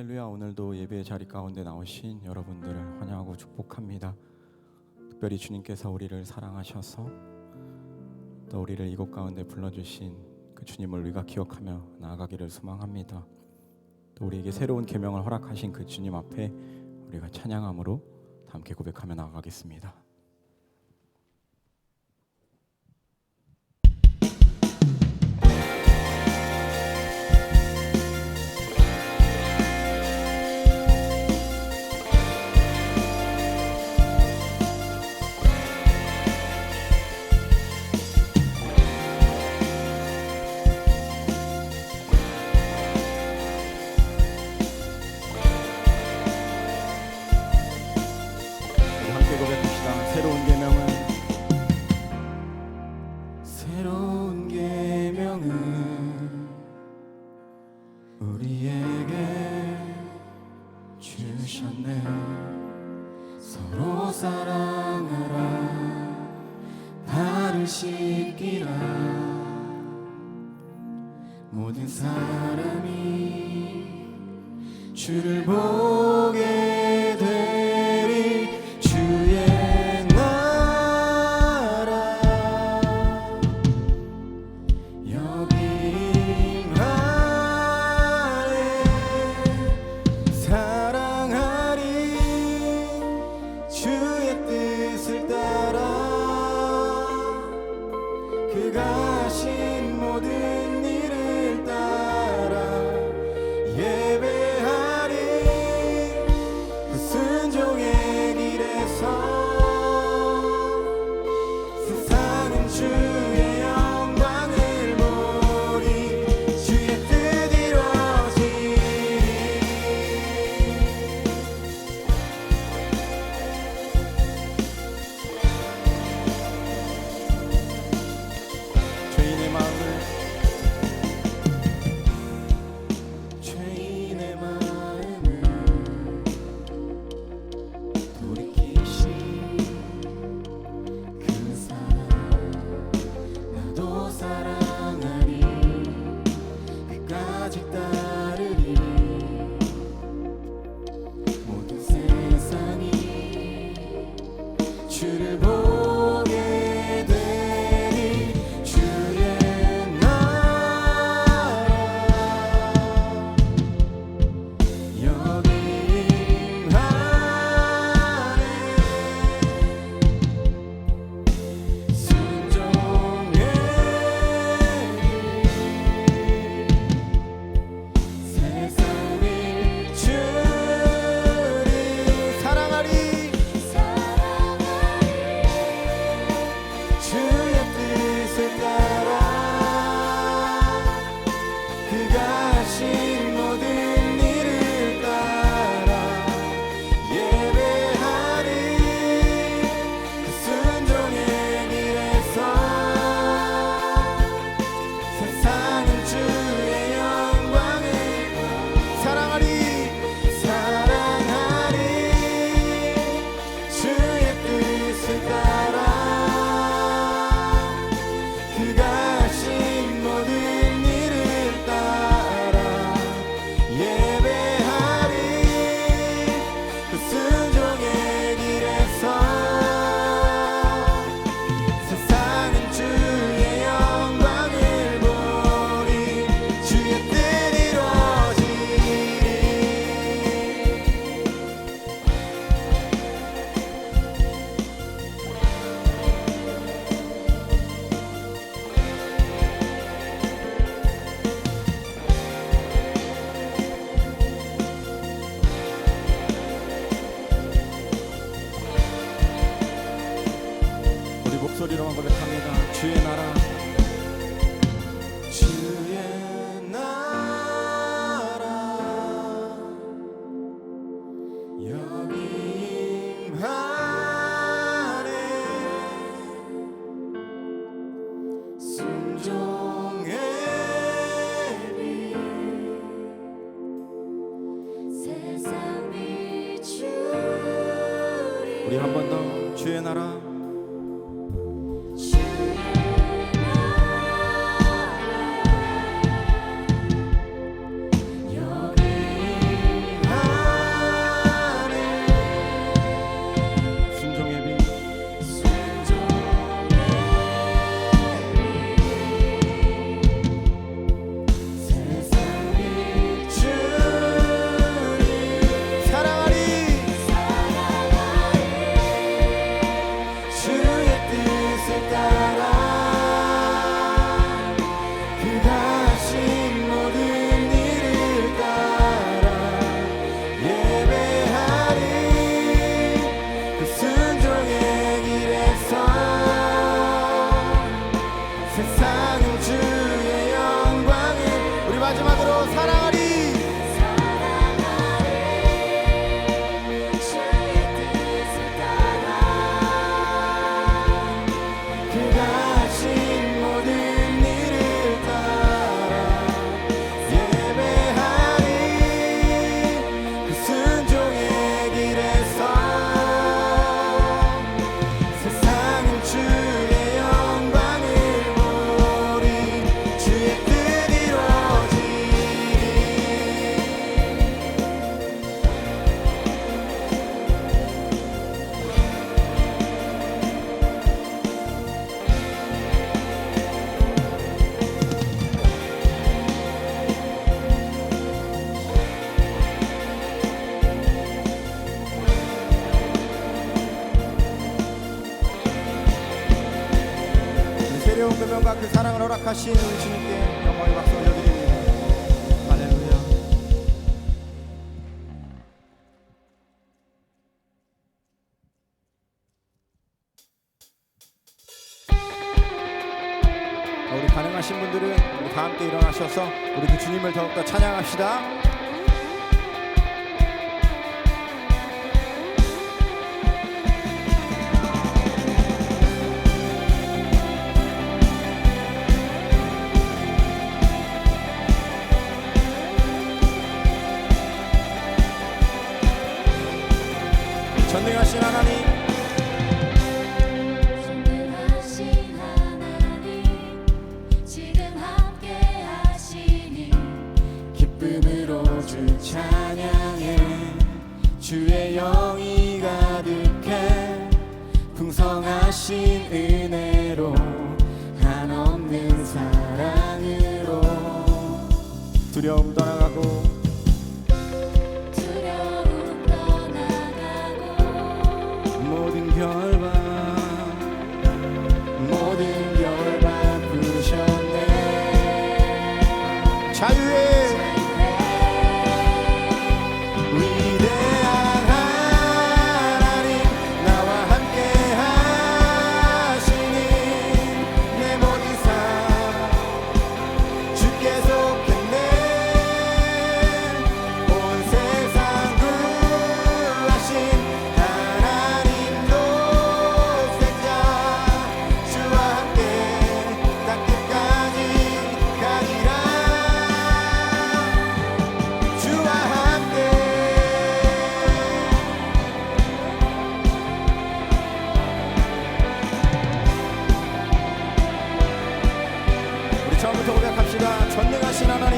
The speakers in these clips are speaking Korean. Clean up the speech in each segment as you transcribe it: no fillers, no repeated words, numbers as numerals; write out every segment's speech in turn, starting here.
할렐루야. 오늘도 예배의 자리 가운데 나오신 여러분들을 환영하고 축복합니다. 특별히 주님께서 우리를 사랑하셔서 또 우리를 이곳 가운데 불러주신 그 주님을 우리가 기억하며 나아가기를 소망합니다. 또 우리에게 새로운 계명을 허락하신 그 주님 앞에 우리가 찬양함으로 함께 고백하며 나아가겠습니다. 새로운 계명은 우리에게 주셨네. 서로 사랑하라, 발을 씻기라. 모든 사람이 주를 보게 되리. 주의 그가 하신 모든 일을 따라 예배하리. 그 순종의 길에서 세상은 주의 영광을 보리. 주의 뜻 이루어지리. 죄인의 마음을 돌이키신 그 사랑 나도 사랑하리. 끝까지 따르리. 모든 세상이 주를 보게 되리. 주의 목소리로만 고백합니다. 주의 나라, 주의 나라 여기 임하네. 순종의 빛 세상 비추리. 우리 한 번 더 주의 나라. 여기 두려운 금연과 그 사랑을 허락하신 우리 주님께 영광의 박수 올려드립니다. 할렐루야. 우리 가능하신 분들은 우리 다 함께 일어나셔서 우리 그 주님을 더욱더 찬양합시다. 전능하신 하나님, 전능하신 하나님, 지금 함께 하시니 기쁨으로 주 찬양해. 주의 영이 가득해 풍성하신 은혜로 한없는 사랑으로 두려움 떠나가고 모든 결박 부셨네. 자유의 위대한 하나님, 나와 함께 하시니 내 모든 삶 주께 속했네. 온 세상 구하신 하나님도 생자, 주와 함께 땅 끝까지 가리라. 주와 함께 우리 처음부터 고백합시다. 전능하신 하나님,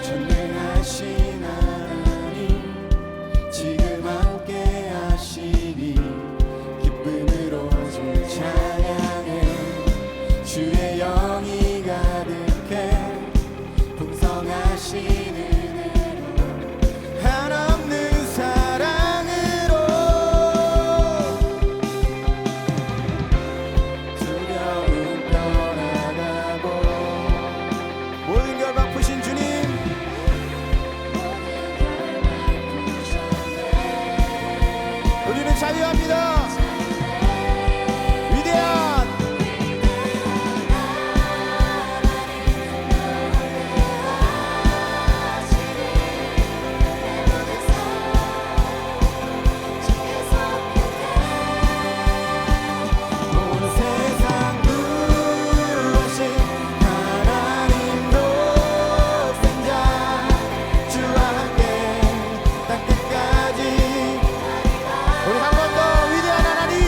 전능하신 하나님, 지금 함께 하시니 기쁨으로 주 찬양해. 주의 영이 가득해 풍성하신 은혜로 한없는 사랑으로 두려움 떠나가고 모든 결박 푸신 주님, 우리는 자유합니다. 위대한 온 세상 구하신 하나님도 생자, 주와 함께 땅 끝까지. 우리 한 번 더 위대한 하나님,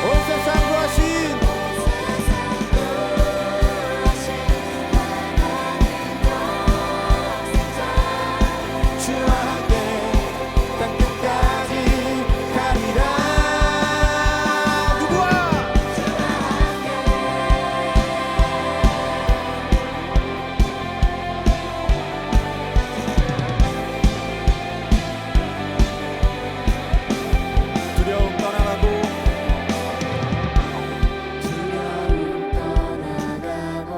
온 세상 구하신 주와 함께 땅 끝까지 가리라. 누구와 두려움 떠나가고 두려움 떠나가고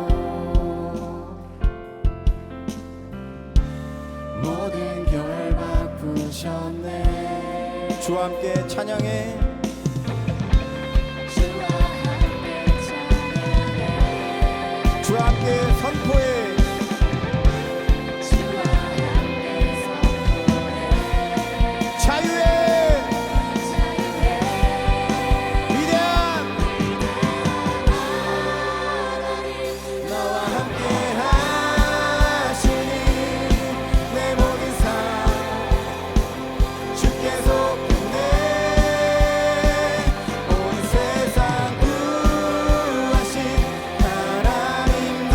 모든 결박 부셨네. 주와 함께 찬양해. 주와 함께 찬양해. 주와 함께 선포해. 주와 함께 선포해. 자유의 자유의 위대한 하나님, 너와 함께 하시니 내 모든 삶 주께 속했네. 온 세상 구하신 하나님도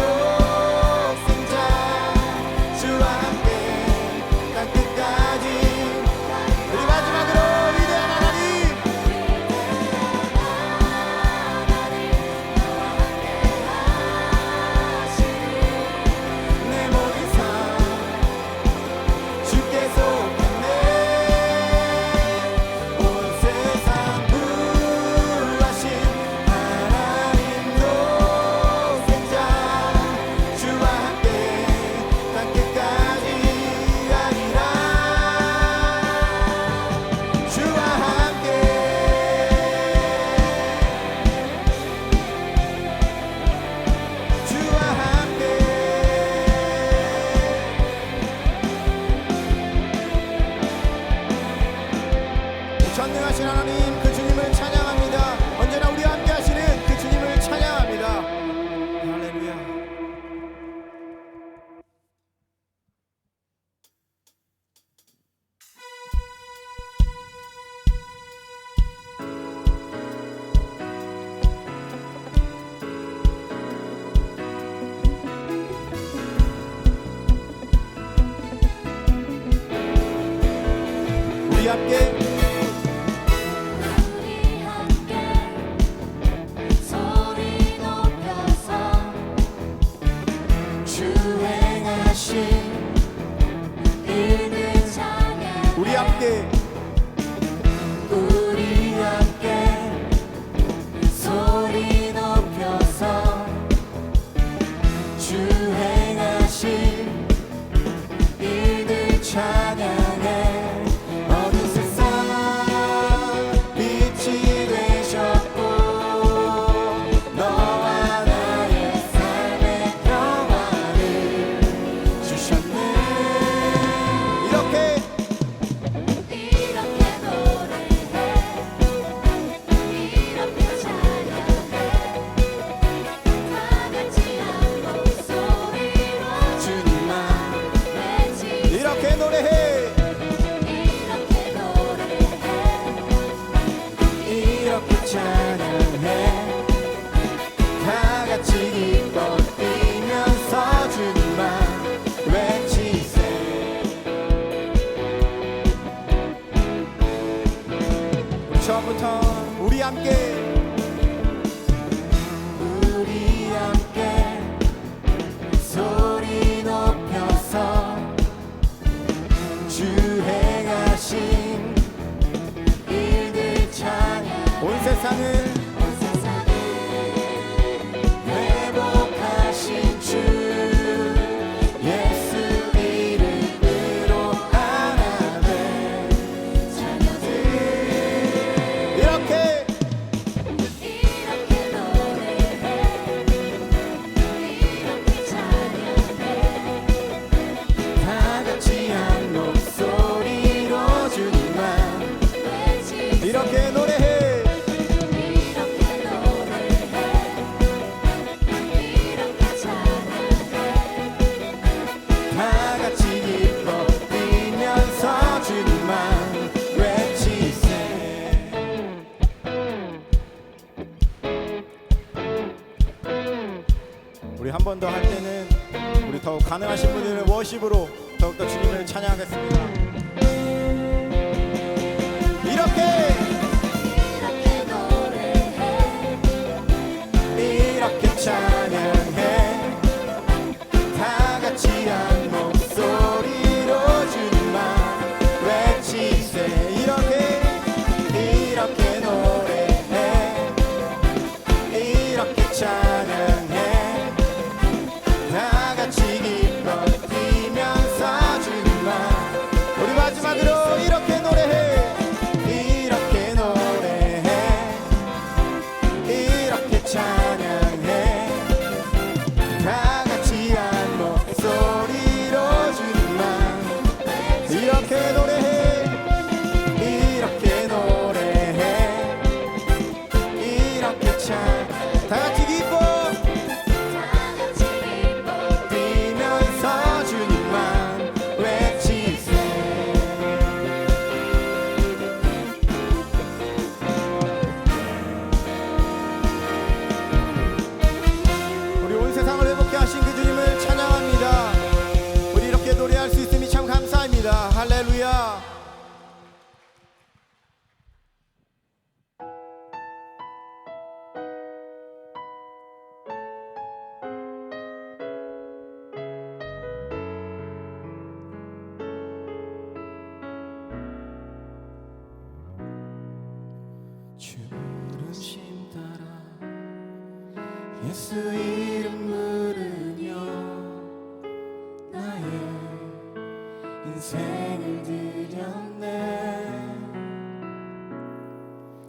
함께 우리 함께 소리 높여서 주 행하신 일들 찬양 우리 함께 우리 함께 소리 높여서 주 행하신 일들 찬양해 어두운 세상 빛이 되셨고 너와 나의 삶의 평화를 주셨네 이렇게 노래해 이렇게 찬양해 다 같이 한 목소리로 주님만 외치세 이렇게 노래해 이렇게 노래해 이렇게 찬양해 다 같이 기뻐 뛰면서 주님만 외치세 우리 처음부터 우리 함께 우리 함께 소리 높여서 주 행하신 일들 찬양 온 세상을 온 세상을 회복하신 주 예수 이름으로 하나님 자녀들 이렇게 이렇게 노래해 이렇게 찬양해 다 같이 한 목소리로 주님만 외치세 이렇게 노래해 이렇게 노래해 이렇게 찬양해 다 같이 기뻐 뛰면서 주님만 외치세 우리 한 번 더 할 때는 우리 더욱 가능하신 분들은 워십으로 더욱더 주님을 찬양하겠습니다 이렇게 이렇게 노래해 이렇게 찬양해 다 같이 한 목소리로 주님만 외치세 이렇게 노래해 이렇게 찬양해 다 같이 기뻐 뛰면서 주님만 우리 마지막으로 이렇게 노래해 이렇게 노래해 이렇게 찬양해 다 같이 한 목소리로 주님만 이렇게 노래해 이렇게 노래해 이렇게 다 같이 기뻐 다 같이 기뻐 뛰면서 주님만 외치세 우리 온 세상을 회복케 하신 그 주님을 찬양합니다 우리 이렇게 노래할 수 있음이 참 감사합니다 할렐루야 주 부르심 따라 예수 이름 부르며 나의 인생을 드렸네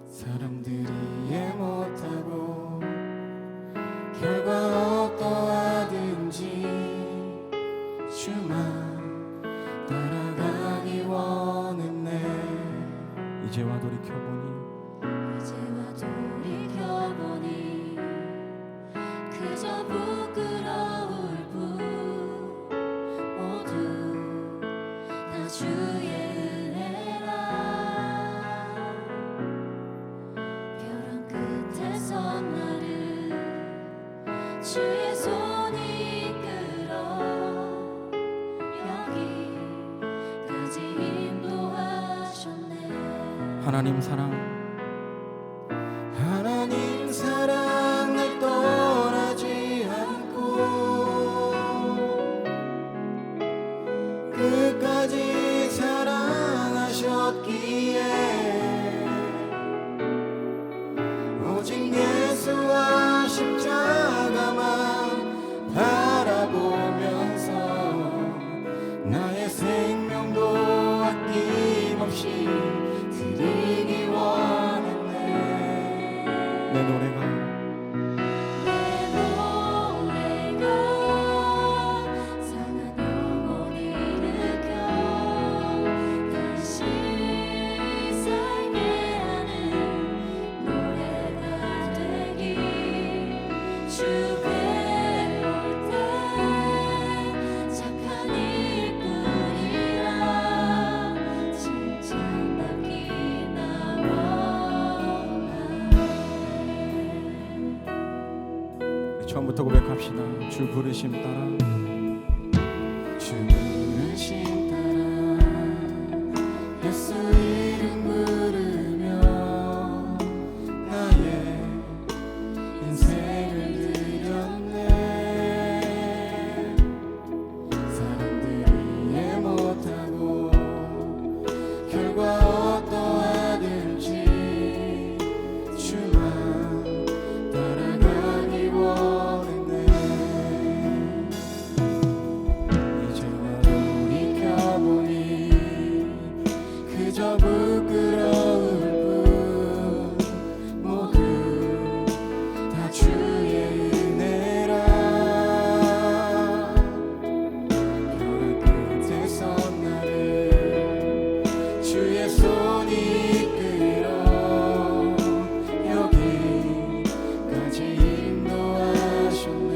사람들이 이해 못하고 결과 어떠하든지 주만 따라가기 원했네 이제와 돌이켜보니 이제와 돌이켜보니 그저 부끄러울 뿐 모두 다 하나님 사랑 하나님 사랑 날 떠나지 않고 끝까지 사랑하셨기에 오직 예수와 십자가만 바라보면서 나의 생명도 아낌없이 드리기 원했네. 내 노래가 상한 영혼을 일으켜 다시 살게 하는 노래가 되길 주 배울 때 착한 일뿐이라 칭찬받기 나 원하네. 처음부터 고백합시다. 주 부르심 따라 주 부르심 따라 예수 이름 부르며 나의 인생을 드렸네. 사람들이 이해 못하고 결과 어떠하든지 주만 따라가기 원했네. 이제와 돌이켜보니 그저 부끄러울 뿐 모두 다 주의 은혜라. 벼랑 끝에 선 나를 주의 손이 이끌어 여기까지 인도하셨네.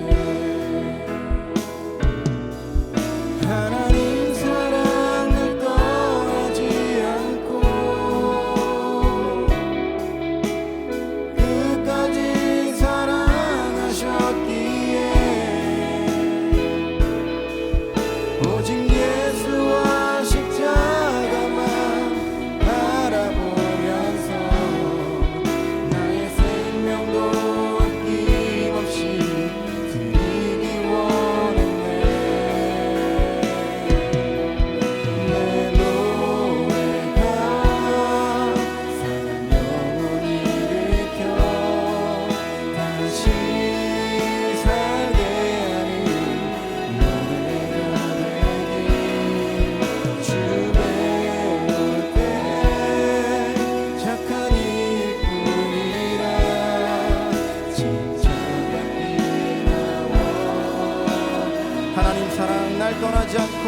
하나님 사랑 날 떠나지 않고 끝까지 사랑하셨기에 오직 예수와 십자가만 바라보면서 나의 생명도 아낌없이 드리기 원했네. 내 노래가 상한 영혼을 일으켜 다시 살게 하는 노래가 되길 주 배울 때 착한 일뿐이라 칭찬받기 나와. 하나님 사랑 날 떠나지 않고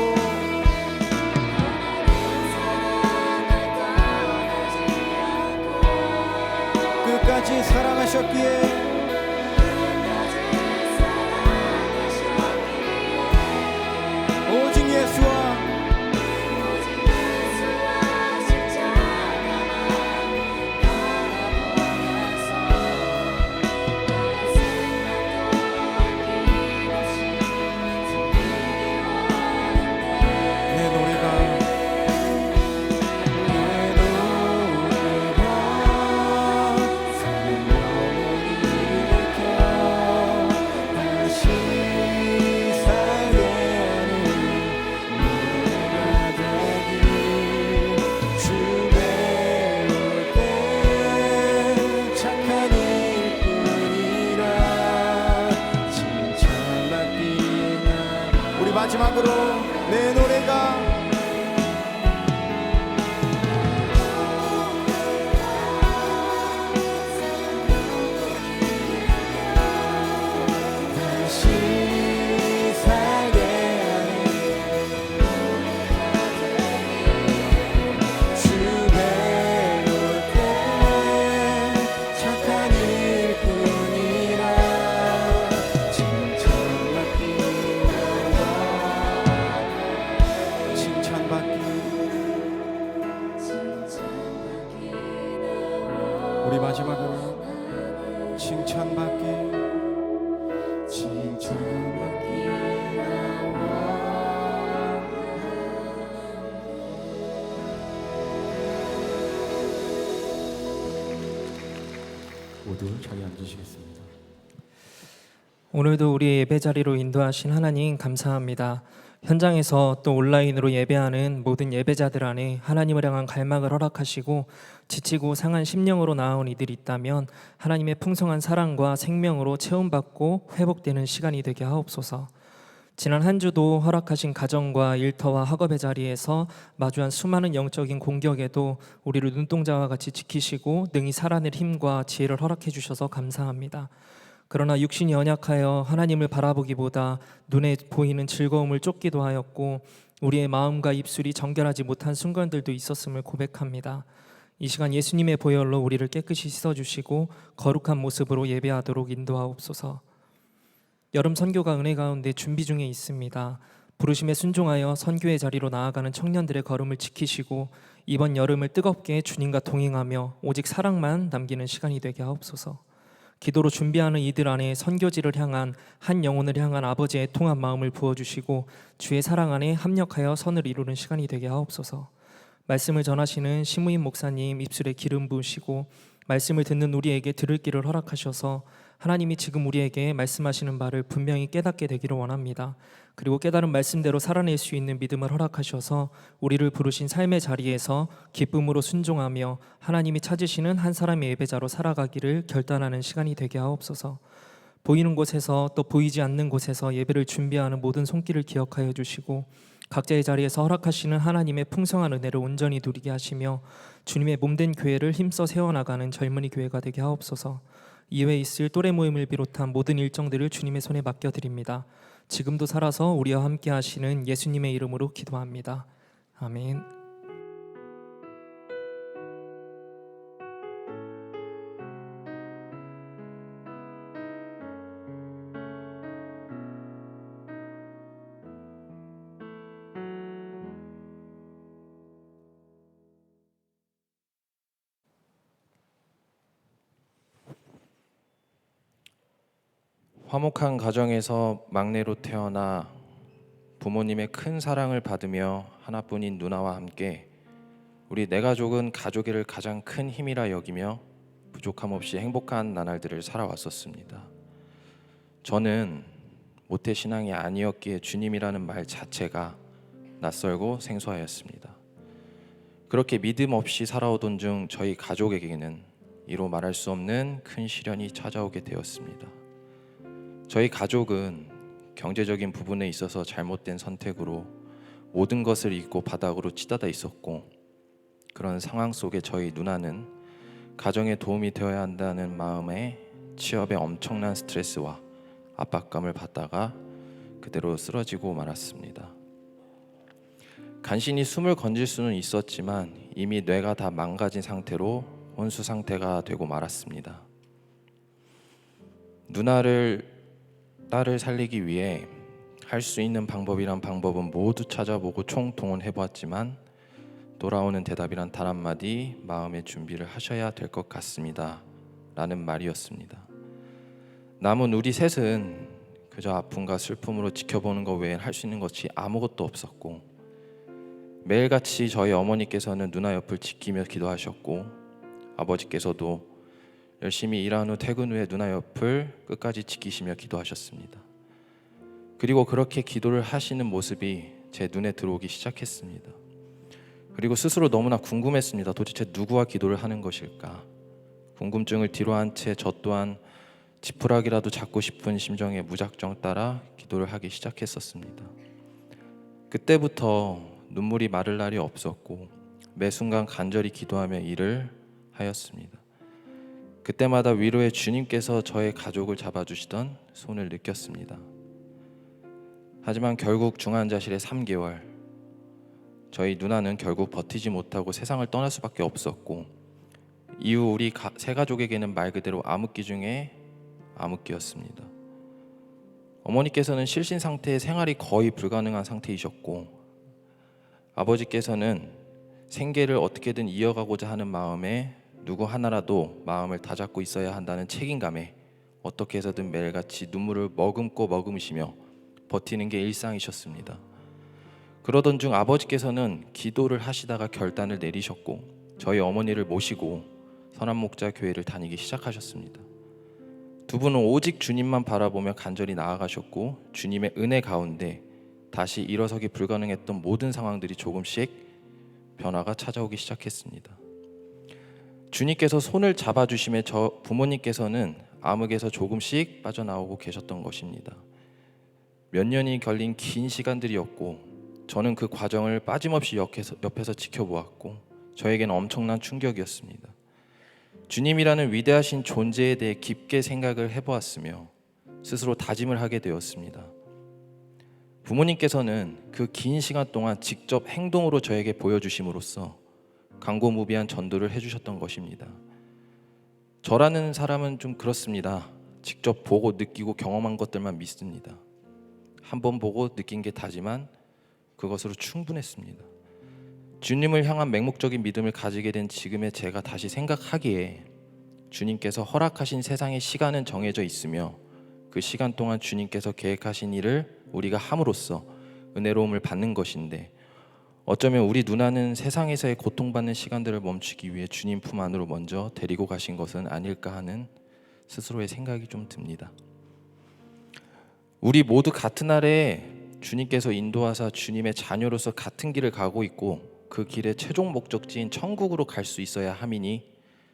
끝까지 사랑하셨기에 오직 예수와 내 노래가 상한 영혼을 일으켜 다시 살게 하는 노래가 되길 주 배울 때 착한 일뿐이라 칭찬받기 나. 우리 마지막으로 내 노래가 다시 살게 하는 주 배울 때 착한 일뿐이라 칭찬받기 나와. 모두 자리에 앉으시겠습니다. 오늘도 우리의 예배 자리로 인도하신 하나님 감사합니다. 현장에서 또 온라인으로 예배하는 모든 예배자들 안에 하나님을 향한 갈망을 허락하시고 지치고 상한 심령으로 나아온 이들이 있다면 하나님의 풍성한 사랑과 생명으로 채움받고 회복되는 시간이 되게 하옵소서. 지난 한 주도 허락하신 가정과 일터와 학업의 자리에서 마주한 수많은 영적인 공격에도 우리를 눈동자와 같이 지키시고 능히 살아낼 힘과 지혜를 허락해 주셔서 감사합니다. 그러나 육신이 연약하여 하나님을 바라보기보다 눈에 보이는 즐거움을 쫓기도 하였고 우리의 마음과 입술이 정결하지 못한 순간들도 있었음을 고백합니다. 이 시간 예수님의 보혈로 우리를 깨끗이 씻어주시고 거룩한 모습으로 예배하도록 인도하옵소서. 여름 선교가 은혜 가운데 준비 중에 있습니다. 부르심에 순종하여 선교의 자리로 나아가는 청년들의 걸음을 지키시고 이번 여름을 뜨겁게 주님과 동행하며 오직 사랑만 남기는 시간이 되게 하옵소서. 기도로 준비하는 이들 안에 선교지를 향한 한 영혼을 향한 아버지의 애통한 마음을 부어주시고 주의 사랑 안에 합력하여 선을 이루는 시간이 되게 하옵소서. 말씀을 전하시는 심우임 목사님 입술에 기름 부으시고 말씀을 듣는 우리에게 들을 길을 허락하셔서 하나님이 지금 우리에게 말씀하시는 바를 분명히 깨닫게 되기를 원합니다. 그리고 깨달은 말씀대로 살아낼 수 있는 믿음을 허락하셔서 우리를 부르신 삶의 자리에서 기쁨으로 순종하며 하나님이 찾으시는 한 사람의 예배자로 살아가기를 결단하는 시간이 되게 하옵소서. 보이는 곳에서 또 보이지 않는 곳에서 예배를 준비하는 모든 손길을 기억하여 주시고 각자의 자리에서 허락하시는 하나님의 풍성한 은혜를 온전히 누리게 하시며 주님의 몸된 교회를 힘써 세워나가는 젊은이 교회가 되게 하옵소서. 이외에 있을 또래 모임을 비롯한 모든 일정들을 주님의 손에 맡겨드립니다. 지금도 살아서 우리와 함께 하시는 예수님의 이름으로 기도합니다. 아멘. 화목한 가정에서 막내로 태어나 부모님의 큰 사랑을 받으며 하나뿐인 누나와 함께 우리 내 가족은 가족의 가장 큰 힘이라 여기며 부족함 없이 행복한 나날들을 살아왔었습니다. 저는 모태신앙이 아니었기에 주님이라는 말 자체가 낯설고 생소하였습니다. 그렇게 믿음 없이 살아오던 중 저희 가족에게는 이로 말할 수 없는 큰 시련이 찾아오게 되었습니다. 저희 가족은 경제적인 부분에 있어서 잘못된 선택으로 모든 것을 잃고 바닥으로 치닫아 있었고 그런 상황 속에 저희 누나는 가정에 도움이 되어야 한다는 마음에 취업에 엄청난 스트레스와 압박감을 받다가 그대로 쓰러지고 말았습니다. 간신히 숨을 건질 수는 있었지만 이미 뇌가 다 망가진 상태로 혼수 상태가 되고 말았습니다. 딸을 살리기 위해 할 수 있는 방법이란 방법은 모두 찾아보고 총동원해보았지만 돌아오는 대답이란 단 한마디 마음의 준비를 하셔야 될 것 같습니다 라는 말이었습니다. 남은 우리 셋은 그저 아픔과 슬픔으로 지켜보는 것 외엔 할 수 있는 것이 아무것도 없었고 매일같이 저희 어머니께서는 누나 옆을 지키며 기도하셨고 아버지께서도 열심히 일한 후 퇴근 후에 누나 옆을 끝까지 지키시며 기도하셨습니다. 그리고 그렇게 기도를 하시는 모습이 제 눈에 들어오기 시작했습니다. 그리고 스스로 너무나 궁금했습니다. 도대체 누구와 기도를 하는 것일까? 궁금증을 뒤로 한 채 저 또한 지푸라기라도 잡고 싶은 심정에 무작정 따라 기도를 하기 시작했었습니다. 그때부터 눈물이 마를 날이 없었고 매 순간 간절히 기도하며 일을 하였습니다. 그때마다 위로의 주님께서 저의 가족을 잡아주시던 손을 느꼈습니다. 하지만 결국 중환자실에 3개월, 저희 누나는 결국 버티지 못하고 세상을 떠날 수밖에 없었고 이후 우리 세 가족에게는 말 그대로 암흑기 중에 암흑기였습니다. 어머니께서는 실신 상태에 생활이 거의 불가능한 상태이셨고 아버지께서는 생계를 어떻게든 이어가고자 하는 마음에 누구 하나라도 마음을 다잡고 있어야 한다는 책임감에 어떻게 해서든 매일같이 눈물을 머금고 머금으시며 버티는 게 일상이셨습니다. 그러던 중 아버지께서는 기도를 하시다가 결단을 내리셨고 저희 어머니를 모시고 선한목자 교회를 다니기 시작하셨습니다. 두 분은 오직 주님만 바라보며 간절히 나아가셨고 주님의 은혜 가운데 다시 일어서기 불가능했던 모든 상황들이 조금씩 변화가 찾아오기 시작했습니다. 주님께서 손을 잡아주심에 저 부모님께서는 암흑에서 조금씩 빠져나오고 계셨던 것입니다. 몇 년이 걸린 긴 시간들이었고 저는 그 과정을 빠짐없이 옆에서 지켜보았고 저에게는 엄청난 충격이었습니다. 주님이라는 위대하신 존재에 대해 깊게 생각을 해보았으며 스스로 다짐을 하게 되었습니다. 부모님께서는 그 긴 시간 동안 직접 행동으로 저에게 보여주심으로써 강고무비한 전도를 해주셨던 것입니다. 저라는 사람은 좀 그렇습니다. 직접 보고 느끼고 경험한 것들만 믿습니다. 한번 보고 느낀 게 다지만 그것으로 충분했습니다. 주님을 향한 맹목적인 믿음을 가지게 된 지금의 제가 다시 생각하기에 주님께서 허락하신 세상의 시간은 정해져 있으며 그 시간 동안 주님께서 계획하신 일을 우리가 함으로써 은혜로움을 받는 것인데 어쩌면 우리 누나는 세상에서의 고통받는 시간들을 멈추기 위해 주님 품 안으로 먼저 데리고 가신 것은 아닐까 하는 스스로의 생각이 좀 듭니다. 우리 모두 같은 날에 주님께서 인도하사 주님의 자녀로서 같은 길을 가고 있고 그 길의 최종 목적지인 천국으로 갈 수 있어야 함이니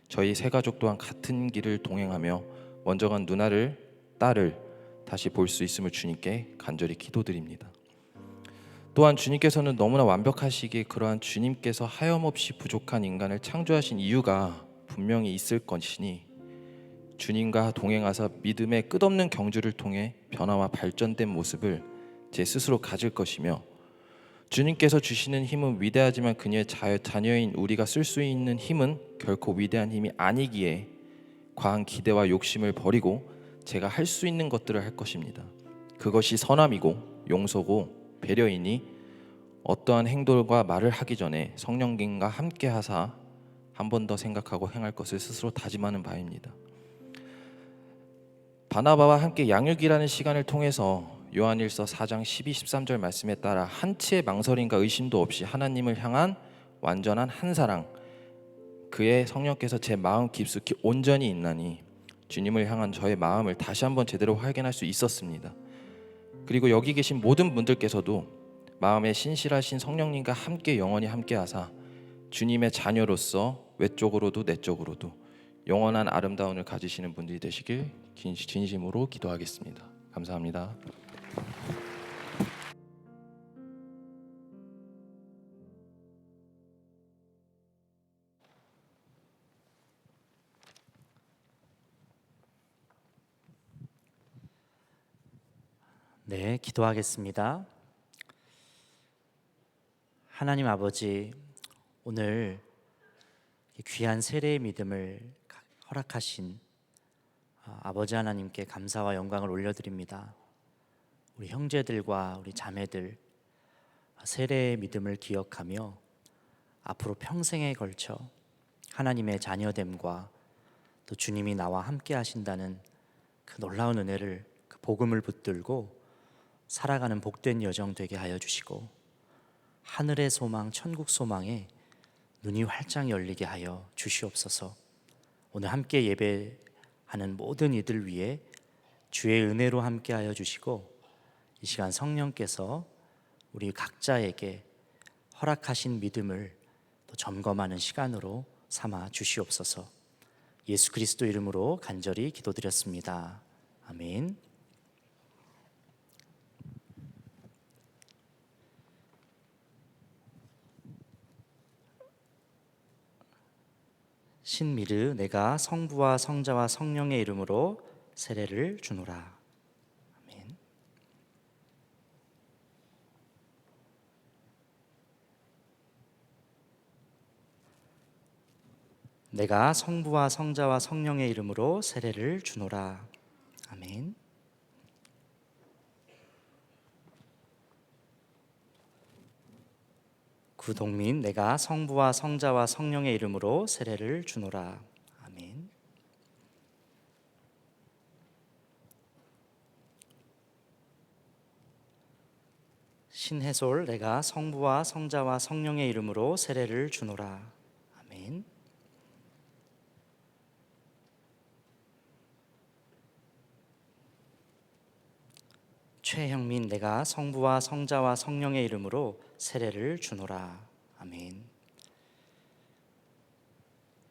저희 세 가족 또한 같은 길을 동행하며 먼저 간 누나를, 딸을 다시 볼 수 있음을 주님께 간절히 기도드립니다. 또한 주님께서는 너무나 완벽하시기에 그러한 주님께서 하염없이 부족한 인간을 창조하신 이유가 분명히 있을 것이니 주님과 동행하사 믿음의 끝없는 경주를 통해 변화와 발전된 모습을 제 스스로 가질 것이며 주님께서 주시는 힘은 위대하지만 그녀의 자녀인 우리가 쓸 수 있는 힘은 결코 위대한 힘이 아니기에 과한 기대와 욕심을 버리고 제가 할 수 있는 것들을 할 것입니다. 그것이 선함이고 용서고 배려이니 어떠한 행동과 말을 하기 전에 성령님과 함께 하사 한 번 더 생각하고 행할 것을 스스로 다짐하는 바입니다. 바나바와 함께 양육이라는 시간을 통해서 요한일서 4장 12, 13절 말씀에 따라 한치의 망설임과 의심도 없이 하나님을 향한 완전한 한 사랑, 그의 성령께서 제 마음 깊숙이 온전히 있나니 주님을 향한 저의 마음을 다시 한번 제대로 확인할 수 있었습니다. 그리고 여기 계신 모든 분들께서도 마음에 신실하신 성령님과 함께 영원히 함께하사 주님의 자녀로서 외적으로도 내적으로도 영원한 아름다움을 가지시는 분들이 되시길 진심으로 기도하겠습니다. 감사합니다. 네, 기도하겠습니다. 하나님 아버지, 오늘 귀한 세례의 믿음을 허락하신 아버지 하나님께 감사와 영광을 올려드립니다. 우리 형제들과 우리 자매들 세례의 믿음을 기억하며 앞으로 평생에 걸쳐 하나님의 자녀됨과 또 주님이 나와 함께 하신다는 그 놀라운 은혜를, 그 복음을 붙들고 살아가는 복된 여정 되게 하여 주시고 하늘의 소망, 천국 소망에 눈이 활짝 열리게 하여 주시옵소서. 오늘 함께 예배하는 모든 이들 위해 주의 은혜로 함께 하여 주시고 이 시간 성령께서 우리 각자에게 허락하신 믿음을 또 점검하는 시간으로 삼아 주시옵소서. 예수 그리스도 이름으로 간절히 기도드렸습니다. 아멘. 신미르 내가 성부와 성자와 성령의 이름으로 세례를 주노라. 아멘. 내가 성부와 성자와 성령의 이름으로 세례를 주노라. 아멘. 구동민 내가 성부와 성자와 성령의 이름으로 세례를 주노라. 아멘. 신해솔 내가 성부와 성자와 성령의 이름으로 세례를 주노라. 아멘. 최형민 내가 성부와 성자와 성령의 이름으로 세례를 주노라. 아멘.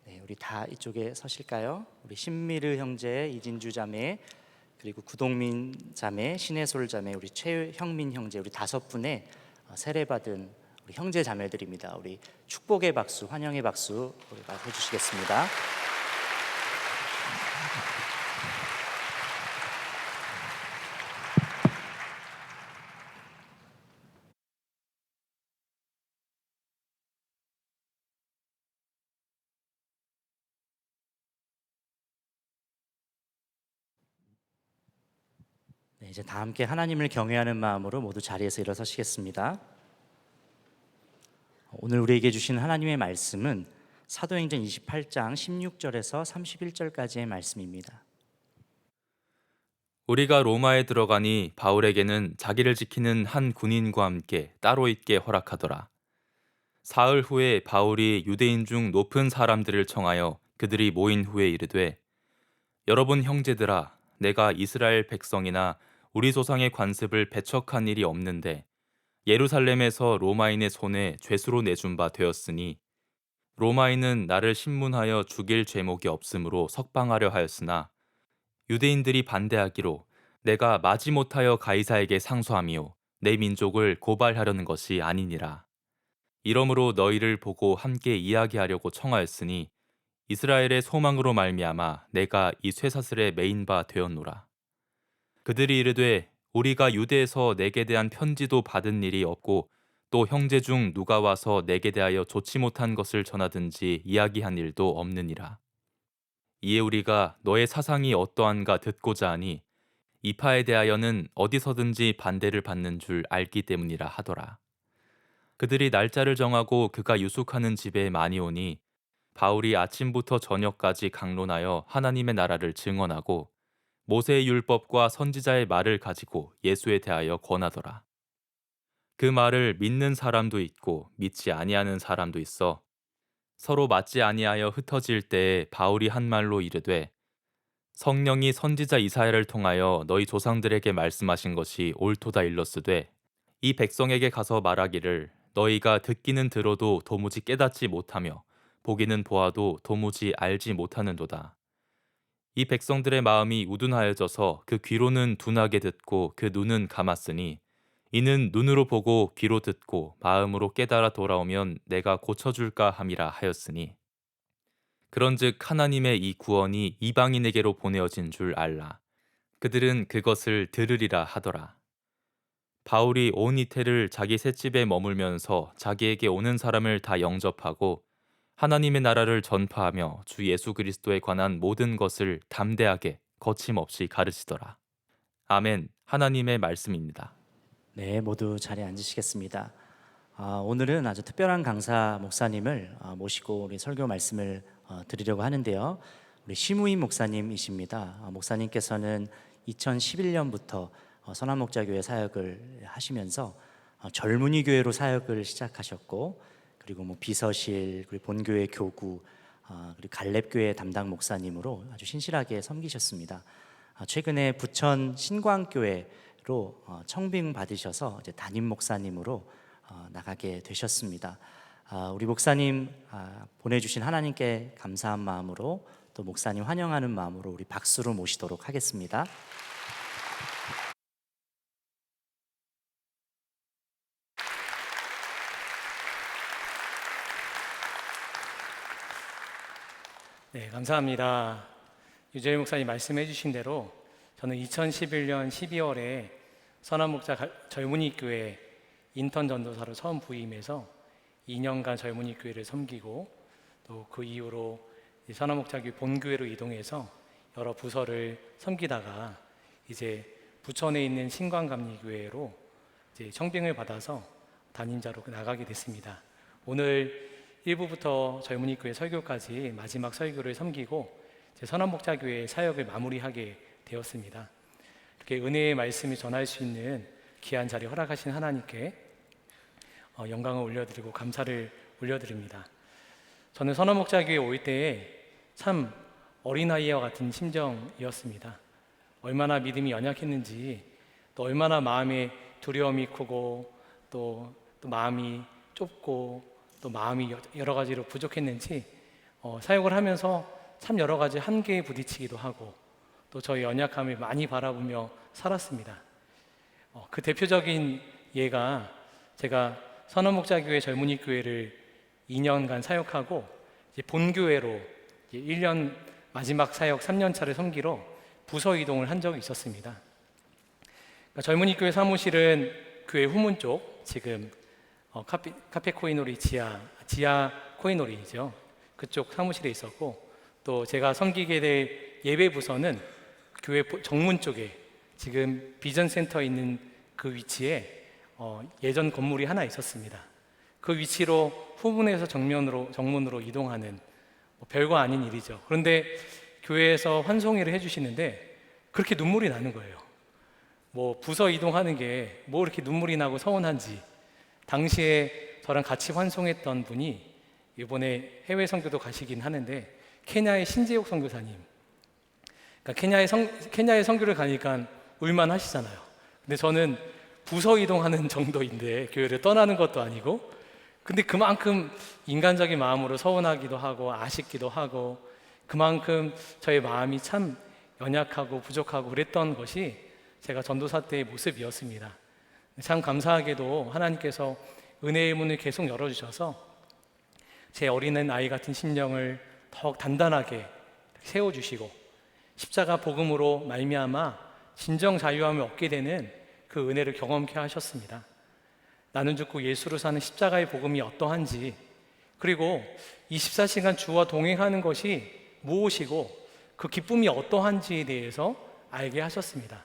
네, 우리 다 이쪽에 서실까요? 우리 신미르 형제, 이진주 자매, 그리고 구동민 자매, 신혜솔 자매, 우리 최형민 형제, 우리 5분의 세례받은 우리 형제 자매들입니다. 우리 축복의 박수, 환영의 박수 우리가 해주시겠습니다. 네, 이제 다 함께 하나님을 경외하는 마음으로 모두 자리에서 일어서시겠습니다. 오늘 우리에게 주신 하나님의 말씀은 사도행전 28장 16절에서 31절까지의 말씀입니다. 우리가 로마에 들어가니 바울에게는 자기를 지키는 한 군인과 함께 따로 있게 허락하더라. 사흘 후에 바울이 유대인 중 높은 사람들을 청하여 그들이 모인 후에 이르되, 여러분 형제들아, 내가 이스라엘 백성이나 우리 조상의 관습을 배척한 일이 없는데 예루살렘에서 로마인의 손에 죄수로 내준 바 되었으니 로마인은 나를 신문하여 죽일 죄목이 없으므로 석방하려 하였으나 유대인들이 반대하기로 내가 마지못하여 가이사에게 상소하며 내 민족을 고발하려는 것이 아니니라. 이러므로 너희를 보고 함께 이야기하려고 청하였으니 이스라엘의 소망으로 말미암아 내가 이 쇠사슬에 매인 바 되었노라. 그들이 이르되 우리가 유대에서 내게 대한 편지도 받은 일이 없고 또 형제 중 누가 와서 내게 대하여 좋지 못한 것을 전하든지 이야기한 일도 없느니라. 이에 우리가 너의 사상이 어떠한가 듣고자 하니 이파에 대하여는 어디서든지 반대를 받는 줄 알기 때문이라 하더라. 그들이 날짜를 정하고 그가 유숙하는 집에 많이 오니 바울이 아침부터 저녁까지 강론하여 하나님의 나라를 증언하고 모세의 율법과 선지자의 말을 가지고 예수에 대하여 권하더라. 그 말을 믿는 사람도 있고 믿지 아니하는 사람도 있어 서로 맞지 아니하여 흩어질 때에 바울이 한 말로 이르되, 성령이 선지자 이사야를 통하여 너희 조상들에게 말씀하신 것이 옳도다 일렀으되 이 백성에게 가서 말하기를 너희가 듣기는 들어도 도무지 깨닫지 못하며 보기는 보아도 도무지 알지 못하는도다. 이 백성들의 마음이 우둔하여져서 그 귀로는 둔하게 듣고 그 눈은 감았으니 이는 눈으로 보고 귀로 듣고 마음으로 깨달아 돌아오면 내가 고쳐줄까 함이라 하였으니 그런즉 하나님의 이 구원이 이방인에게로 보내어진 줄 알라. 그들은 그것을 들으리라 하더라. 바울이 온 이태를 자기 셋집에 머물면서 자기에게 오는 사람을 다 영접하고 하나님의 나라를 전파하며 주 예수 그리스도에 관한 모든 것을 담대하게 거침없이 가르치더라. 아멘. 하나님의 말씀입니다. 네, 모두 자리에 앉으시겠습니다. 오늘은 아주 특별한 강사 목사님을 모시고 우리 설교 말씀을 드리려고 하는데요. 우리 심우임 목사님이십니다. 목사님께서는 2011년부터 선한목자교회 사역을 하시면서 젊은이 교회로 사역을 시작하셨고, 그리고 비서실, 그리고 본교회 교구, 그리고 갈렙교회 담당 목사님으로 아주 신실하게 섬기셨습니다. 최근에 부천 신광교회로 청빙 받으셔서 이제 담임 목사님으로 나가게 되셨습니다. 우리 목사님 보내주신 하나님께 감사한 마음으로 또 목사님 환영하는 마음으로 우리 박수로 모시도록 하겠습니다. 네, 감사합니다. 유재일 목사님 말씀해 주신 대로 저는 2011년 12월에 선한목자 젊은이 교회 인턴 전도사로 처음 부임해서 2년간 젊은이 교회를 섬기고 또 그 이후로 선한목자교회 본교회로 이동해서 여러 부서를 섬기다가 이제 부천에 있는 신광감리교회로 이제 청빙을 받아서 담임자로 나가게 됐습니다. 오늘 1부부터 젊은이 교회 설교까지 마지막 설교를 섬기고 선한목자교회 사역을 마무리하게 되었습니다. 이렇게 은혜의 말씀을 전할 수 있는 귀한 자리 허락하신 하나님께 영광을 올려드리고 감사를 올려드립니다. 저는 선한목자교회 올 때에 참 어린아이와 같은 심정이었습니다. 얼마나 믿음이 연약했는지 또 얼마나 마음에 두려움이 크고 또 마음이 좁고 또 마음이 여러 가지로 부족했는지 사역을 하면서 참 여러 가지 한계에 부딪히기도 하고 또 저의 연약함을 많이 바라보며 살았습니다. 그 대표적인 예가 제가 선원목자교회 젊은이 교회를 2년간 사역하고 이제 본교회로 1년 마지막 사역 3년차를 섬기러 부서 이동을 한 적이 있었습니다. 그러니까 젊은이 교회 사무실은 교회 후문 쪽 지금 카페 코이노리 지하 코이노리죠. 그쪽 사무실에 있었고 또 제가 섬기게 될 예배 부서는 교회 정문 쪽에 지금 비전 센터에 있는 그 위치에 예전 건물이 하나 있었습니다. 그 위치로 후문에서 정문으로 이동하는 별거 아닌 일이죠. 그런데 교회에서 환송회를 해주시는데 그렇게 눈물이 나는 거예요. 부서 이동하는 게 이렇게 눈물이 나고 서운한지. 당시에 저랑 같이 환송했던 분이 이번에 해외 선교도 가시긴 하는데 케냐의 신재욱 선교사님. 그러니까 케냐의 선교를 가니까 울만 하시잖아요. 근데 저는 부서 이동하는 정도인데 교회를 떠나는 것도 아니고, 근데 그만큼 인간적인 마음으로 서운하기도 하고 아쉽기도 하고 그만큼 저의 마음이 참 연약하고 부족하고 그랬던 것이 제가 전도사 때의 모습이었습니다. 참 감사하게도 하나님께서 은혜의 문을 계속 열어주셔서 제 어린 아이 같은 심령을 더욱 단단하게 세워주시고 십자가 복음으로 말미암아 진정 자유함을 얻게 되는 그 은혜를 경험케 하셨습니다. 나는 죽고 예수로 사는 십자가의 복음이 어떠한지, 그리고 24시간 주와 동행하는 것이 무엇이고 그 기쁨이 어떠한지에 대해서 알게 하셨습니다.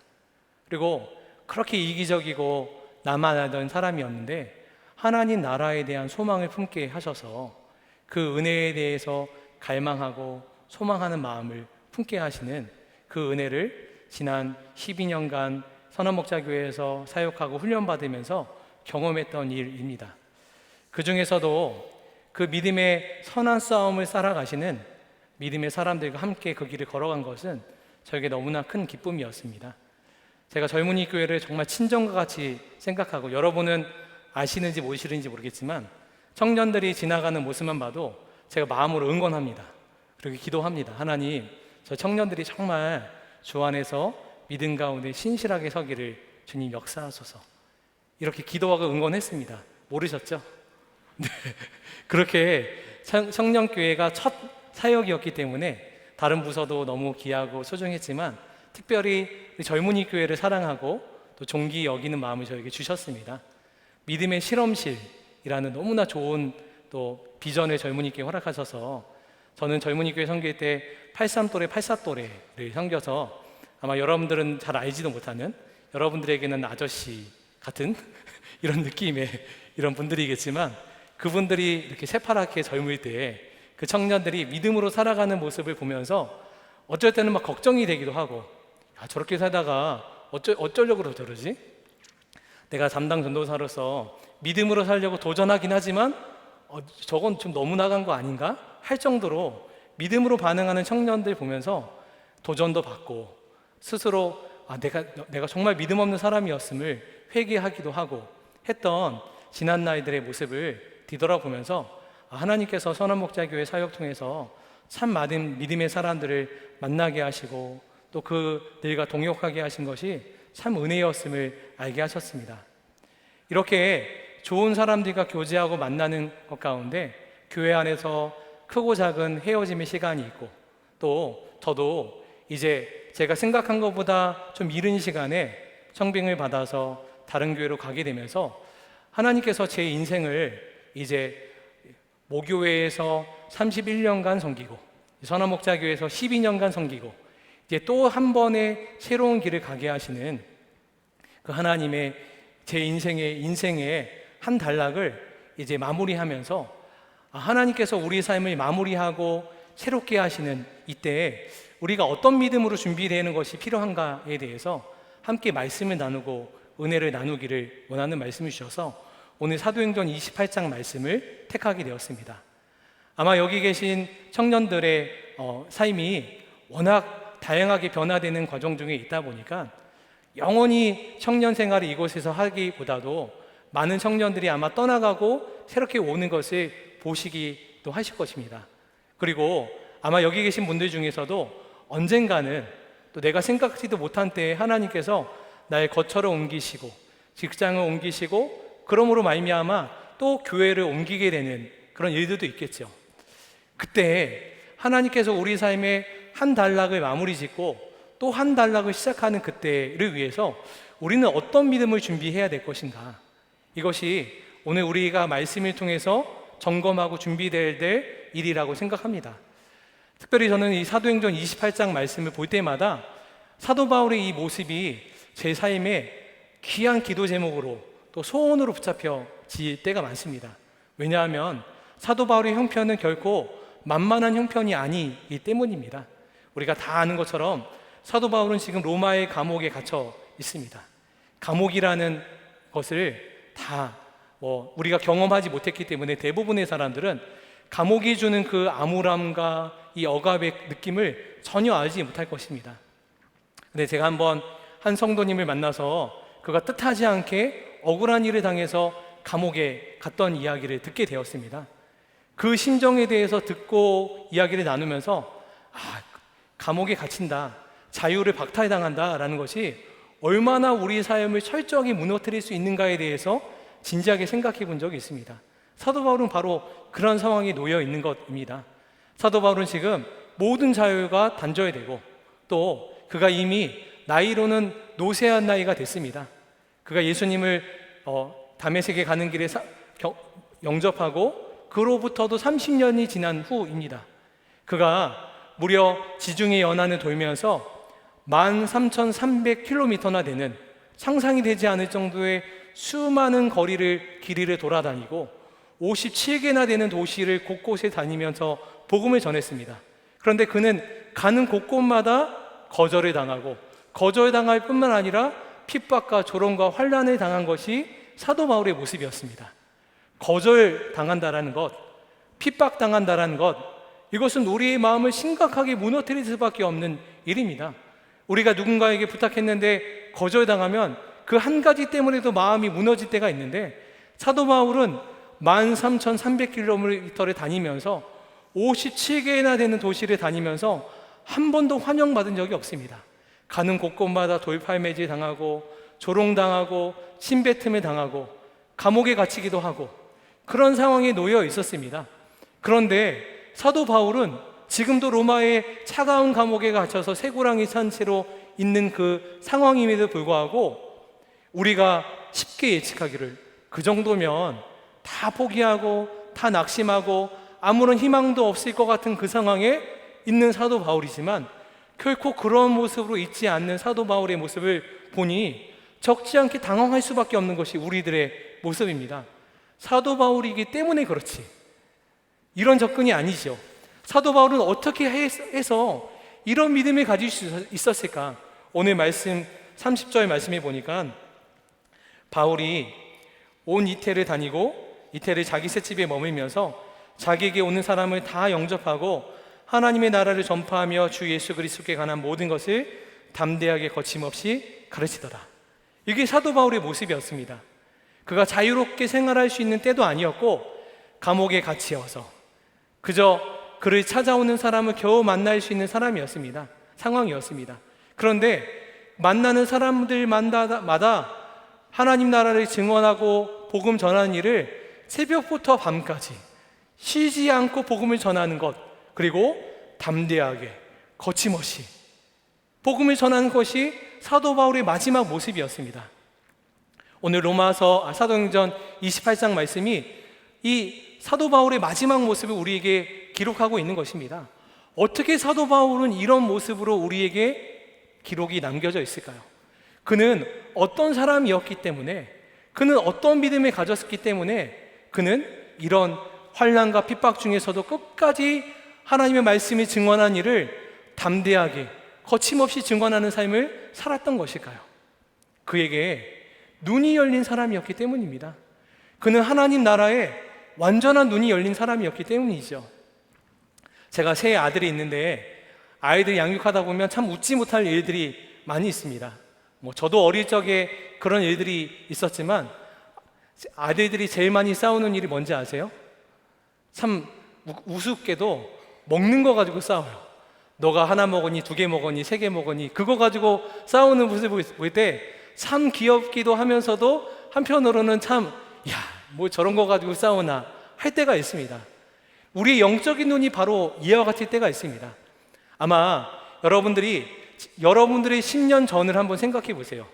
그리고 그렇게 이기적이고 나만 알던 사람이었는데 하나님 나라에 대한 소망을 품게 하셔서 그 은혜에 대해서 갈망하고 소망하는 마음을 품게 하시는 그 은혜를 지난 12년간 선원목자교회에서 사역하고 훈련받으면서 경험했던 일입니다. 그 중에서도 그 믿음의 선한 싸움을 살아가시는 믿음의 사람들과 함께 그 길을 걸어간 것은 저에게 너무나 큰 기쁨이었습니다. 제가 젊은이 교회를 정말 친정과 같이 생각하고, 여러분은 아시는지 모르시는지 모르겠지만 청년들이 지나가는 모습만 봐도 제가 마음으로 응원합니다. 그리고 기도합니다. 하나님, 저 청년들이 정말 주 안에서 믿음 가운데 신실하게 서기를 주님 역사하소서. 이렇게 기도하고 응원했습니다. 모르셨죠? 네. 그렇게 청년교회가 첫 사역이었기 때문에 다른 부서도 너무 귀하고 소중했지만 특별히 젊은이 교회를 사랑하고 또 존귀 여기는 마음을 저에게 주셨습니다. 믿음의 실험실이라는 너무나 좋은 또 비전을 젊은이께 허락하셔서 저는 젊은이 교회 섬길 때 83또래, 84또래를 섬겨서 아마 여러분들은 잘 알지도 못하는, 여러분들에게는 아저씨 같은 이런 느낌의 이런 분들이겠지만 그분들이 이렇게 새파랗게 젊을 때 그 청년들이 믿음으로 살아가는 모습을 보면서 어쩔 때는 막 걱정이 되기도 하고, 야, 저렇게 살다가 어쩌려고 저러지? 내가 담당 전도사로서 믿음으로 살려고 도전하긴 하지만 저건 좀 너무 나간 거 아닌가? 할 정도로 믿음으로 반응하는 청년들 보면서 도전도 받고 스스로 내가 정말 믿음 없는 사람이었음을 회개하기도 하고 했던 지난 날들의 모습을 뒤돌아보면서 하나님께서 선원목자교회 사역 통해서 참 많은 믿음의 사람들을 만나게 하시고 또 그들과 동역하게 하신 것이 참 은혜였음을 알게 하셨습니다. 이렇게 좋은 사람들과 교제하고 만나는 것 가운데 교회 안에서 크고 작은 헤어짐의 시간이 있고, 또 저도 이제 제가 생각한 것보다 좀 이른 시간에 청빙을 받아서 다른 교회로 가게 되면서 하나님께서 제 인생을 이제 모교회에서 31년간 섬기고 선원목자교회에서 12년간 섬기고 이제 또 한 번의 새로운 길을 가게 하시는 그 하나님의 제 인생의 한 단락을 이제 마무리하면서 하나님께서 우리 삶을 마무리하고 새롭게 하시는 이때에 우리가 어떤 믿음으로 준비되는 것이 필요한가에 대해서 함께 말씀을 나누고 은혜를 나누기를 원하는 말씀을 주셔서 오늘 사도행전 28장 말씀을 택하게 되었습니다. 아마 여기 계신 청년들의 삶이 워낙 다양하게 변화되는 과정 중에 있다 보니까 영원히 청년 생활을 이곳에서 하기보다도 많은 청년들이 아마 떠나가고 새롭게 오는 것을 보시기도 하실 것입니다. 그리고 아마 여기 계신 분들 중에서도 언젠가는 또 내가 생각지도 못한 때에 하나님께서 나의 거처를 옮기시고 직장을 옮기시고 그러므로 말미암아 또 교회를 옮기게 되는 그런 일들도 있겠죠. 그때 하나님께서 우리 삶의 한 단락을 마무리 짓고 또 한 단락을 시작하는 그때를 위해서 우리는 어떤 믿음을 준비해야 될 것인가? 이것이 오늘 우리가 말씀을 통해서 점검하고 준비될 일이라고 생각합니다. 특별히 저는 이 사도행전 28장 말씀을 볼 때마다 사도 바울의 이 모습이 제 삶에 귀한 기도 제목으로 또 소원으로 붙잡혀질 때가 많습니다. 왜냐하면 사도 바울의 형편은 결코 만만한 형편이 아니기 때문입니다. 우리가 다 아는 것처럼 사도 바울은 지금 로마의 감옥에 갇혀 있습니다. 감옥이라는 것을 다 우리가 경험하지 못했기 때문에 대부분의 사람들은 감옥이 주는 그 암울함과 이 억압의 느낌을 전혀 알지 못할 것입니다. 근데 제가 한번 한 성도님을 만나서 그가 뜻하지 않게 억울한 일을 당해서 감옥에 갔던 이야기를 듣게 되었습니다. 그 심정에 대해서 듣고 이야기를 나누면서 감옥에 갇힌다, 자유를 박탈당한다 라는 것이 얼마나 우리 삶을 철저하게 무너뜨릴 수 있는가에 대해서 진지하게 생각해 본 적이 있습니다. 사도 바울은 바로 그런 상황에 놓여 있는 것입니다. 사도 바울은 지금 모든 자유가 단절되고 또 그가 이미 나이로는 노쇠한 나이가 됐습니다. 그가 예수님을 다메섹에 가는 길에 영접하고 그로부터도 30년이 지난 후입니다. 그가 무려 지중해 연안을 돌면서 13,300km나 되는 상상이 되지 않을 정도의 수많은 길이를 돌아다니고 57개나 되는 도시를 곳곳에 다니면서 복음을 전했습니다. 그런데 그는 가는 곳곳마다 거절을 당하고 거절당할 뿐만 아니라 핍박과 조롱과 환난을 당한 것이 사도 바울의 모습이었습니다. 거절당한다라는 것, 핍박당한다라는 것, 이것은 우리의 마음을 심각하게 무너뜨릴 수밖에 없는 일입니다. 우리가 누군가에게 부탁했는데 거절당하면 그 한 가지 때문에도 마음이 무너질 때가 있는데 사도 바울은 13,300km를 다니면서 57개나 되는 도시를 다니면서 한 번도 환영받은 적이 없습니다. 가는 곳곳마다 돌팔매질 당하고 조롱당하고 침뱉음을 당하고 감옥에 갇히기도 하고 그런 상황에 놓여 있었습니다. 그런데 사도 바울은 지금도 로마의 차가운 감옥에 갇혀서 쇠고랑이 찬 채로 있는 그 상황임에도 불구하고 우리가 쉽게 예측하기를 그 정도면 다 포기하고 다 낙심하고 아무런 희망도 없을 것 같은 그 상황에 있는 사도 바울이지만 결코 그런 모습으로 있지 않는 사도 바울의 모습을 보니 적지 않게 당황할 수밖에 없는 것이 우리들의 모습입니다. 사도 바울이기 때문에 그렇지 이런 접근이 아니죠. 사도 바울은 어떻게 해서 이런 믿음을 가질 수 있었을까? 오늘 말씀 30절 말씀에 보니까 바울이 온 이태를 다니고 이태를 자기 셋집에 머물면서 자기에게 오는 사람을 다 영접하고 하나님의 나라를 전파하며 주 예수 그리스도께 관한 모든 것을 담대하게 거침없이 가르치더라. 이게 사도 바울의 모습이었습니다. 그가 자유롭게 생활할 수 있는 때도 아니었고 감옥에 갇혀서 그저 그를 찾아오는 사람을 겨우 만날 수 있는 상황이었습니다. 그런데 만나는 사람들마다 하나님 나라를 증언하고 복음 전하는 일을 새벽부터 밤까지 쉬지 않고 복음을 전하는 것, 그리고 담대하게 거침없이 복음을 전하는 것이 사도 바울의 마지막 모습이었습니다. 오늘 사도행전 28장 말씀이 이 사도 바울의 마지막 모습을 우리에게 기록하고 있는 것입니다. 어떻게 사도 바울은 이런 모습으로 우리에게 기록이 남겨져 있을까요? 그는 어떤 사람이었기 때문에, 그는 어떤 믿음을 가졌기 때문에 그는 이런 환난과 핍박 중에서도 끝까지 하나님의 말씀이 증언한 일을 담대하게 거침없이 증언하는 삶을 살았던 것일까요? 그에게 눈이 열린 사람이었기 때문입니다. 그는 하나님 나라에 완전한 눈이 열린 사람이었기 때문이죠. 제가 세 아들이 있는데 아이들 양육하다 보면 참 웃지 못할 일들이 많이 있습니다. 뭐 저도 어릴 적에 그런 일들이 있었지만 아들들이 제일 많이 싸우는 일이 뭔지 아세요? 참 우습게도 먹는 거 가지고 싸워요. 너가 하나 먹으니, 두 개 먹으니, 세 개 먹으니, 그거 가지고 싸우는 모습을 볼 때 참 귀엽기도 하면서도 한편으로는 참, 야, 뭐 저런 거 가지고 싸우나 할 때가 있습니다. 우리의 영적인 눈이 바로 이와 같을 때가 있습니다. 아마 여러분들의 10년 전을 한번 생각해 보세요.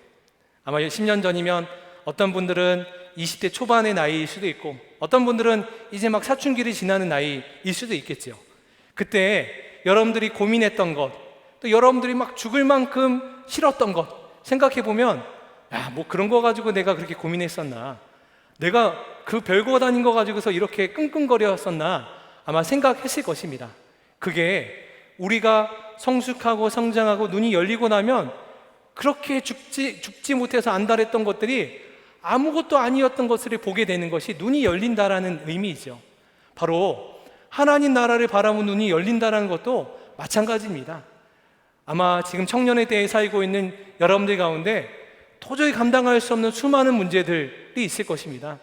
아마 10년 전이면 어떤 분들은 20대 초반의 나이일 수도 있고, 어떤 분들은 이제 막 사춘기를 지나는 나이일 수도 있겠죠. 그때 여러분들이 고민했던 것, 또 여러분들이 막 죽을 만큼 싫었던 것 생각해 보면, 야, 뭐 그런 거 가지고 내가 그렇게 고민했었나, 내가 그 별거 다닌 거 가지고서 이렇게 끙끙거렸었나 아마 생각했을 것입니다. 그게 우리가 성숙하고 성장하고 눈이 열리고 나면 그렇게 죽지 못해서 안달했던 것들이 아무것도 아니었던 것을 보게 되는 것이 눈이 열린다라는 의미이죠. 바로 하나님 나라를 바라보는 눈이 열린다라는 것도 마찬가지입니다. 아마 지금 청년에 대해 살고 있는 여러분들 가운데 도저히 감당할 수 없는 수많은 문제들이 있을 것입니다.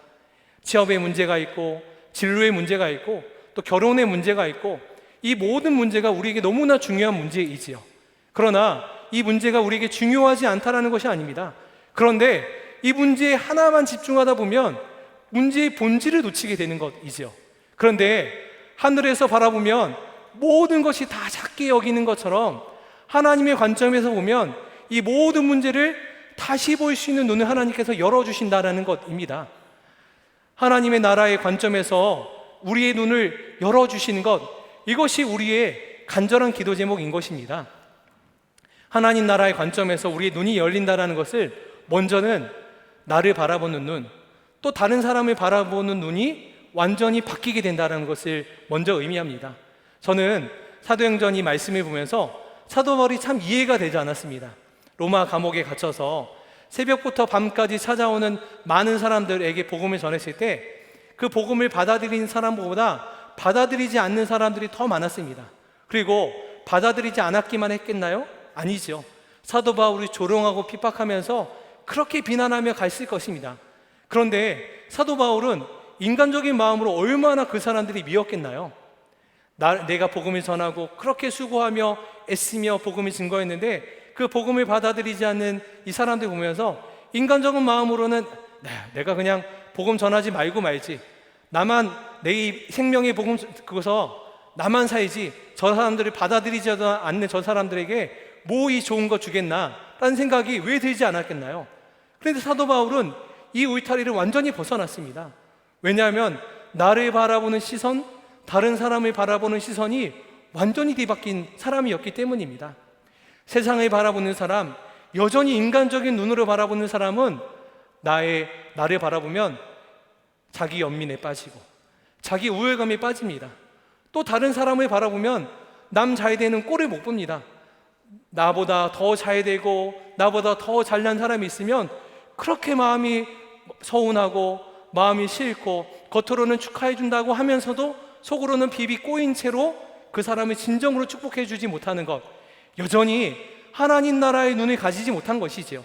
취업의 문제가 있고, 진로의 문제가 있고, 또 결혼의 문제가 있고, 이 모든 문제가 우리에게 너무나 중요한 문제이지요. 그러나 이 문제가 우리에게 중요하지 않다라는 것이 아닙니다. 그런데 이 문제에 하나만 집중하다 보면 문제의 본질을 놓치게 되는 것이죠. 그런데 하늘에서 바라보면 모든 것이 다 작게 여기는 것처럼 하나님의 관점에서 보면 이 모든 문제를 다시 볼 수 있는 눈을 하나님께서 열어주신다는 것입니다. 하나님의 나라의 관점에서 우리의 눈을 열어주시는 것, 이것이 우리의 간절한 기도 제목인 것입니다. 하나님 나라의 관점에서 우리의 눈이 열린다는 것을 먼저는 나를 바라보는 눈, 또 다른 사람을 바라보는 눈이 완전히 바뀌게 된다는 것을 먼저 의미합니다. 저는 사도행전 이 말씀을 보면서 사도 바울이 참 이해가 되지 않았습니다. 로마 감옥에 갇혀서 새벽부터 밤까지 찾아오는 많은 사람들에게 복음을 전했을 때 그 복음을 받아들이는 사람보다 받아들이지 않는 사람들이 더 많았습니다. 그리고 받아들이지 않았기만 했겠나요? 아니죠. 사도 바울이 조롱하고 핍박하면서 그렇게 비난하며 갔을 것입니다. 그런데 사도 바울은 인간적인 마음으로 얼마나 그 사람들이 미웠겠나요? 내가 복음을 전하고 그렇게 수고하며 애쓰며 복음을 증거했는데 그 복음을 받아들이지 않는 이 사람들 보면서 인간적인 마음으로는 내가 그냥 복음 전하지 말고 말지, 나만 내 생명의 복음 그거서 나만 살지, 저 사람들을 받아들이지 않는 저 사람들에게 뭐 이 좋은 거 주겠나 라는 생각이 왜 들지 않았겠나요? 그런데 사도 바울은 이 울타리를 완전히 벗어났습니다. 왜냐하면 나를 바라보는 시선, 다른 사람을 바라보는 시선이 완전히 뒤바뀐 사람이었기 때문입니다. 세상을 바라보는 사람, 여전히 인간적인 눈으로 바라보는 사람은 나를 바라보면 자기 연민에 빠지고 자기 우월감에 빠집니다. 또 다른 사람을 바라보면 남 잘 되는 꼴을 못 봅니다. 나보다 더 잘 되고 나보다 더 잘난 사람이 있으면 그렇게 마음이 서운하고 마음이 싫고 겉으로는 축하해 준다고 하면서도 속으로는 비비 꼬인 채로 그 사람을 진정으로 축복해 주지 못하는 것, 여전히 하나님 나라의 눈을 가지지 못한 것이지요.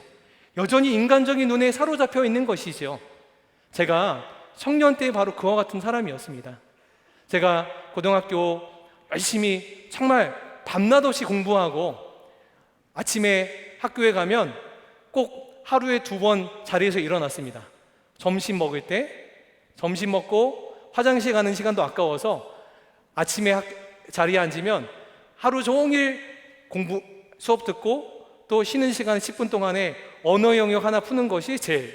여전히 인간적인 눈에 사로잡혀 있는 것이지요. 제가 청년 때 바로 그와 같은 사람이었습니다. 제가 고등학교 열심히 정말 밤낮 없이 공부하고 아침에 학교에 가면 꼭 하루에 2번 자리에서 일어났습니다. 점심 먹을 때, 점심 먹고 화장실 가는 시간도 아까워서 아침에 자리에 앉으면 하루 종일 수업 듣고 또 쉬는 시간 10분 동안에 언어 영역 하나 푸는 것이 제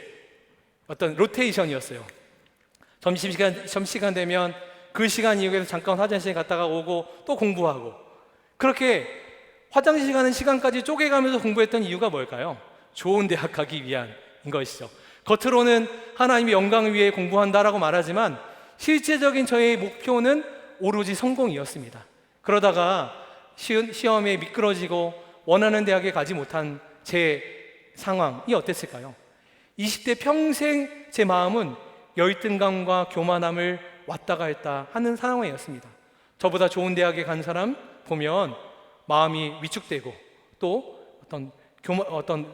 어떤 로테이션이었어요. 점심시간 되면 그 시간 이후에 잠깐 화장실 갔다가 오고 또 공부하고, 그렇게 화장실 가는 시간까지 쪼개가면서 공부했던 이유가 뭘까요? 좋은 대학 가기 위한 것이죠. 겉으로는 하나님의 영광을 위해 공부한다라고 말하지만 실제적인 저의 목표는 오로지 성공이었습니다. 그러다가 시험에 미끄러지고 원하는 대학에 가지 못한 제 상황이 어땠을까요? 20대 평생 제 마음은 열등감과 교만함을 왔다 갔다 하는 상황이었습니다. 저보다 좋은 대학에 간 사람 보면 마음이 위축되고 또 어떤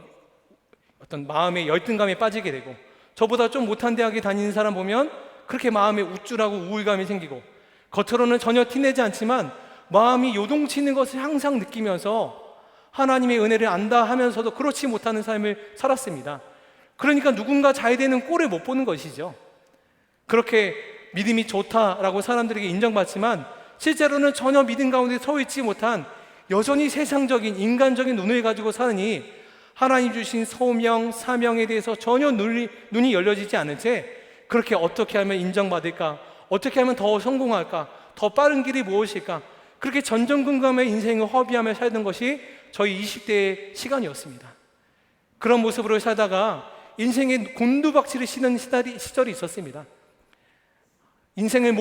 어떤 마음의 열등감에 빠지게 되고, 저보다 좀 못한 대학에 다니는 사람 보면 그렇게 마음에 우쭐하고 우울감이 생기고, 겉으로는 전혀 티내지 않지만 마음이 요동치는 것을 항상 느끼면서 하나님의 은혜를 안다 하면서도 그렇지 못하는 삶을 살았습니다. 그러니까 누군가 잘 되는 꼴을 못 보는 것이죠. 그렇게 믿음이 좋다라고 사람들에게 인정받지만 실제로는 전혀 믿음 가운데 서 있지 못한 여전히 세상적인 인간적인 눈을 가지고 사느니 하나님 주신 소명, 사명에 대해서 전혀 눈이 열려지지 않은 채 그렇게 어떻게 하면 인정받을까? 어떻게 하면 더 성공할까? 더 빠른 길이 무엇일까? 그렇게 전전긍긍의 인생을 허비하며 살던 것이 저희 20대의 시간이었습니다. 그런 모습으로 살다가 인생의 곤두박질을 치는 시절이 있었습니다. 인생을